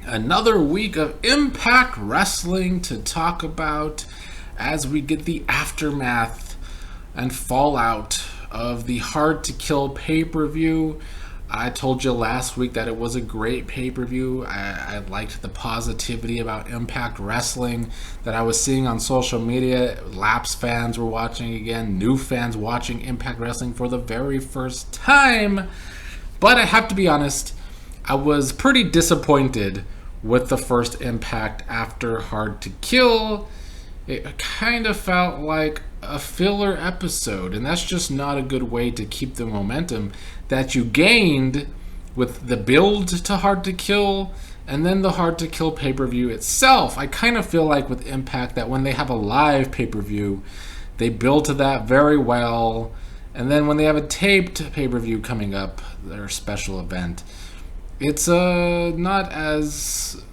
Another week of Impact Wrestling to talk about as we get the aftermath and fallout of the Hard to Kill pay-per-view. I told you last week that it was a great pay-per-view. I liked the positivity about Impact Wrestling that I was seeing on social media. Lapsed fans were watching again, new fans watching Impact Wrestling for the very first time. But I have to be honest, I was pretty disappointed with the first Impact after Hard to Kill. It kind of felt like a filler episode, and that's just not a good way to keep the momentum that you gained with the build to Hard to Kill and then the Hard to Kill pay-per-view itself. I kind of feel like with Impact that when they have a live pay-per-view, they build to that very well, and then when they have a taped pay-per-view coming up, their special event, it's not as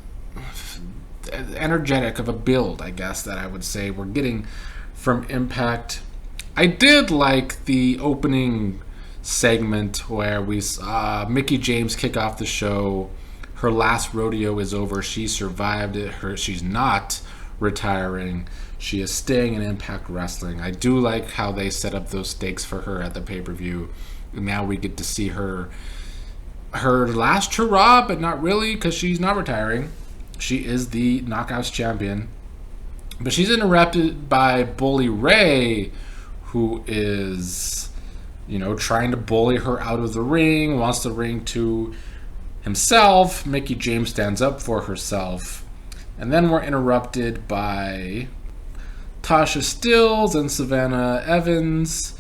energetic of a build, I guess, that I would say we're getting from Impact. I did like the opening segment where we saw Mickie James kick off the show. Her last rodeo is over. She survived it. She's not retiring. She is staying in Impact Wrestling. I do like how they set up those stakes for her at the pay-per-view. Now we get to see her last hurrah, but not really, because she's not retiring. She is the Knockouts champion. But she's interrupted by Bully Ray, who is, trying to bully her out of the ring, wants the ring to himself. Mickie James stands up for herself. And then we're interrupted by Tasha Steelz and Savannah Evans,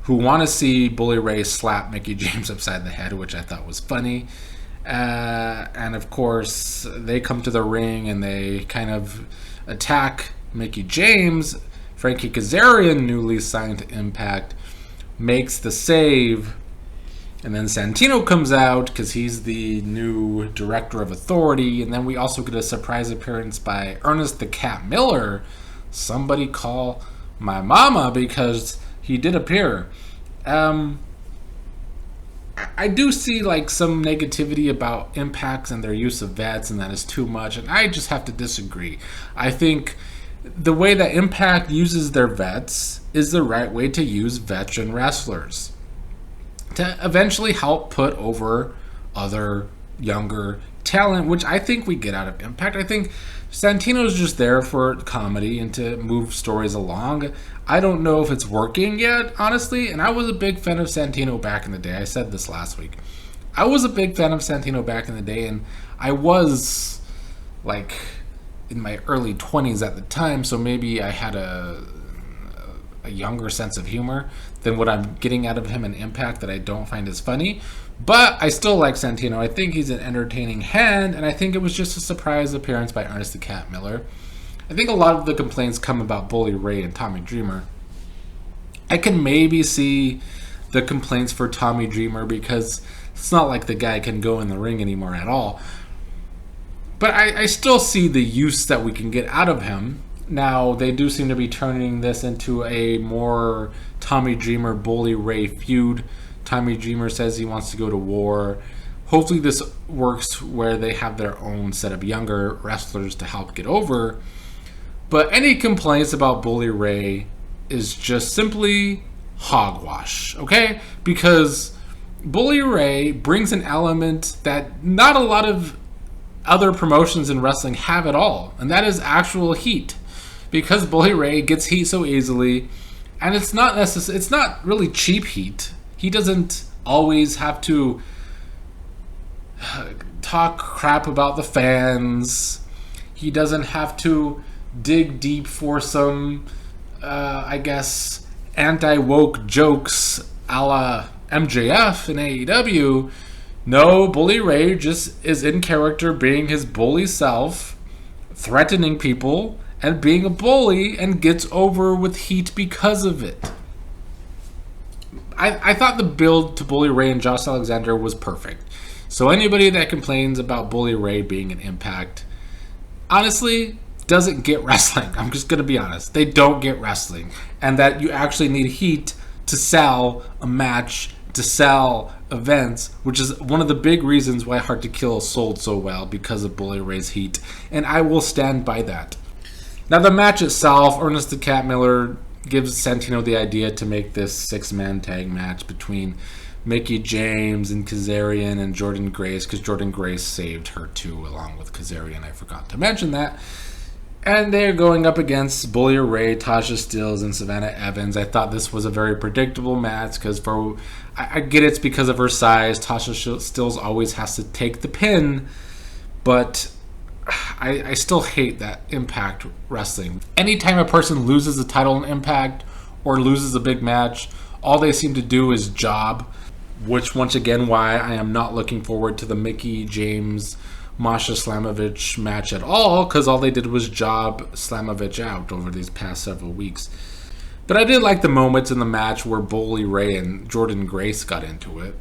who want to see Bully Ray slap Mickie James upside the head, which I thought was funny. And of course, they come to the ring and they kind of attack Mickie James. Frankie Kazarian, newly signed to Impact, makes the save. And then Santino comes out because he's the new Director of Authority. And then we also get a surprise appearance by Ernest the Cat Miller. Somebody call my mama, because he did appear. I do see some negativity about Impacts and their use of vets, and that is too much, and I just have to disagree. I think the way that Impact uses their vets is the right way to use veteran wrestlers to eventually help put over other younger talent, which I think we get out of Impact. I think Santino's just there for comedy and to move stories along. I don't know if it's working yet, honestly, and I was a big fan of Santino back in the day. I said this last week. I was a big fan of Santino back in the day, and I was in my early 20s at the time, so maybe I had a younger sense of humor than what I'm getting out of him in Impact that I don't find as funny. But I still like Santino. I think he's an entertaining hand, and I think it was just a surprise appearance by Ernest the Cat Miller. I think a lot of the complaints come about Bully Ray and Tommy Dreamer. I can maybe see the complaints for Tommy Dreamer because it's not like the guy can go in the ring anymore at all. But I still see the use that we can get out of him. Now, they do seem to be turning this into a more Tommy Dreamer, Bully Ray feud. Tommy Dreamer says he wants to go to war. Hopefully this works where they have their own set of younger wrestlers to help get over. But any complaints about Bully Ray is just simply hogwash, okay? Because Bully Ray brings an element that not a lot of other promotions in wrestling have at all, and that is actual heat. Because Bully Ray gets heat so easily, and it's not really cheap heat. He doesn't always have to talk crap about the fans. He doesn't have to dig deep for some, anti-woke jokes a la MJF in AEW. No, Bully Ray just is in character being his bully self, threatening people, and being a bully, and gets over with heat because of it. I thought the build to Bully Ray and Josh Alexander was perfect. So anybody that complains about Bully Ray being an Impact, honestly, doesn't get wrestling. I'm just going to be honest. They don't get wrestling. And that you actually need heat to sell a match to sell events, which is one of the big reasons why Hard to Kill sold so well, because of Bully Ray's heat. And I will stand by that. Now, the match itself, Ernest the Cat Miller gives Santino the idea to make this 6-man tag match between Mickie James and Kazarian and Jordynne Grace, because Jordynne Grace saved her too, along with Kazarian. I forgot to mention that. And they're going up against Bully Ray, Tasha Steelz, and Savannah Evans. I thought this was a very predictable match, because I get it's because of her size. Tasha Steelz always has to take the pin, but I still hate that Impact Wrestling. Anytime a person loses a title in Impact or loses a big match, all they seem to do is job, which once again why I am not looking forward to the Mickie James Masha Slamovich match at all, because all they did was job Slamovich out over these past several weeks. But I did like the moments in the match where Bully Ray and Jordynne Grace got into it.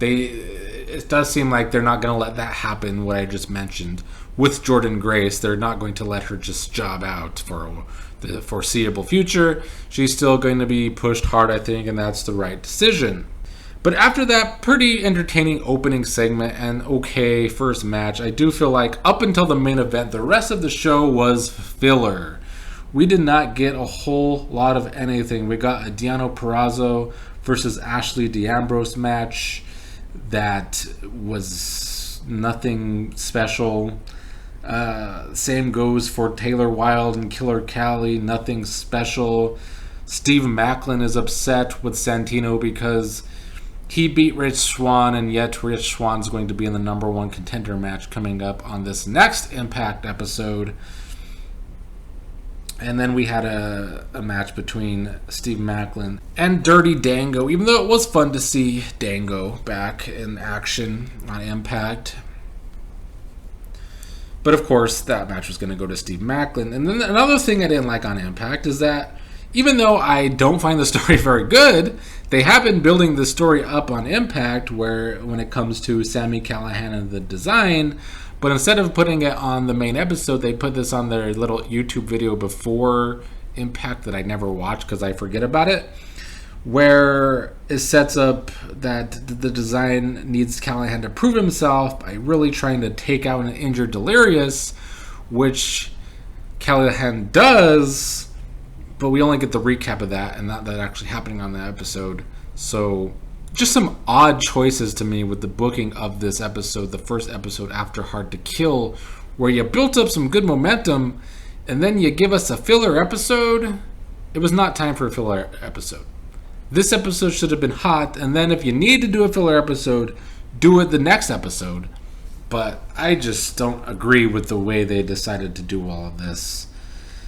It does seem like they're not going to let that happen, what I just mentioned. With Jordynne Grace, they're not going to let her just job out for the foreseeable future. She's still going to be pushed hard, I think, and that's the right decision. But after that pretty entertaining opening segment and okay first match, I do feel like up until the main event, the rest of the show was filler. We did not get a whole lot of anything. We got a Deonna Purrazzo versus Ashley D'Ambrose match that was nothing special. Same goes for Taylor Wilde and Killer Kelly, nothing special. Steve Maclin is upset with Santino because he beat Rich Swann, and yet Rich Swann's going to be in the number 1 contender match coming up on this next Impact episode. And then we had a match between Steve Maclin and Dirty Dango, even though it was fun to see Dango back in action on Impact. But of course, that match was going to go to Steve Maclin. And then another thing I didn't like on Impact is that even though I don't find the story very good, they have been building the story up on Impact where when it comes to Sami Callihan and the design, but instead of putting it on the main episode, they put this on their little YouTube video before Impact that I never watched because I forget about it, where it sets up that the design needs Callihan to prove himself by really trying to take out an injured Delirious, which Callihan does, but we only get the recap of that and not that actually happening on the episode. So just some odd choices to me with the booking of this episode, the first episode after Hard to Kill, where you built up some good momentum and then you give us a filler episode. It was not time for a filler episode. This episode should have been hot, and then if you need to do a filler episode, do it the next episode. But I just don't agree with the way they decided to do all of this.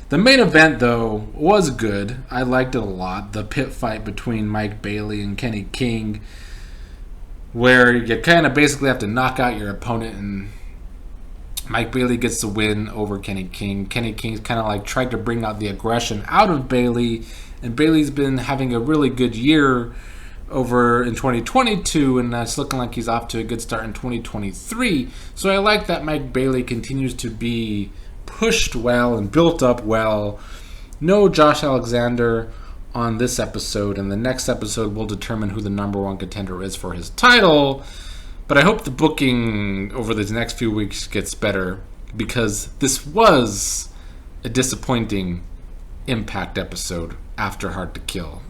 The main event, though, was good. I liked it a lot. The pit fight between Mike Bailey and Kenny King, where you kind of basically have to knock out your opponent, and Mike Bailey gets the win over Kenny King. Kenny King's kind of like tried to bring out the aggression out of Bailey, and Bailey's been having a really good year over in 2022, and it's looking like he's off to a good start in 2023. So I like that Mike Bailey continues to be pushed well and built up well. No Josh Alexander on this episode, and the next episode will determine who the number 1 contender is for his title. But I hope the booking over these next few weeks gets better, because this was a disappointing Impact episode after Hard to Kill.